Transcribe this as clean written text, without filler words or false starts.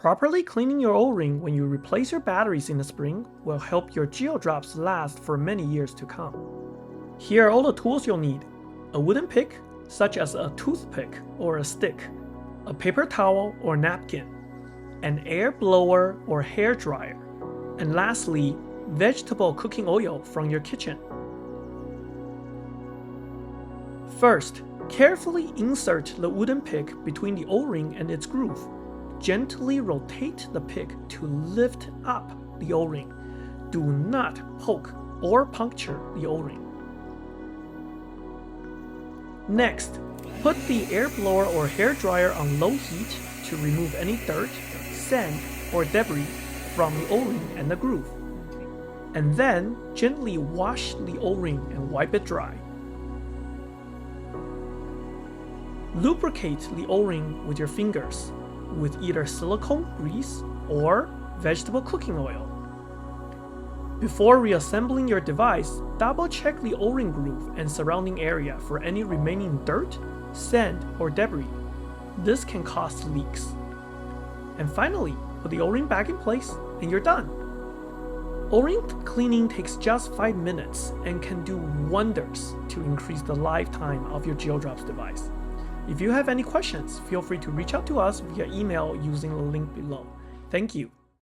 Properly cleaning your O-ring when you replace your batteries in the spring will help your GeoDrops last for many years to come. Here are all the tools you'll need: a wooden pick, such as a toothpick or a stick, a paper towel or napkin, an air blower or hair dryer, and lastly, vegetable cooking oil from your kitchen. First, carefully insert the wooden pick between the O-ring and its groove. Gently rotate the pick to lift up the O-ring. Do not poke or puncture the O-ring. Next, put the air blower or hair dryer on low heat to remove any dirt, sand, or debris from the O-ring and the groove. And then gently wash the O-ring and wipe it dry. Lubricate the O-ring with your fingers with either silicone grease or vegetable cooking oil. Before reassembling your device, double check the O-ring groove and surrounding area for any remaining dirt, sand, or debris. This can cause leaks. And finally, put the O-ring back in place and you're done. O-ring cleaning takes just 5 minutes and can do wonders to increase the lifetime of your GeoDrops device. If you have any questions, feel free to reach out to us via email using the link below. Thank you.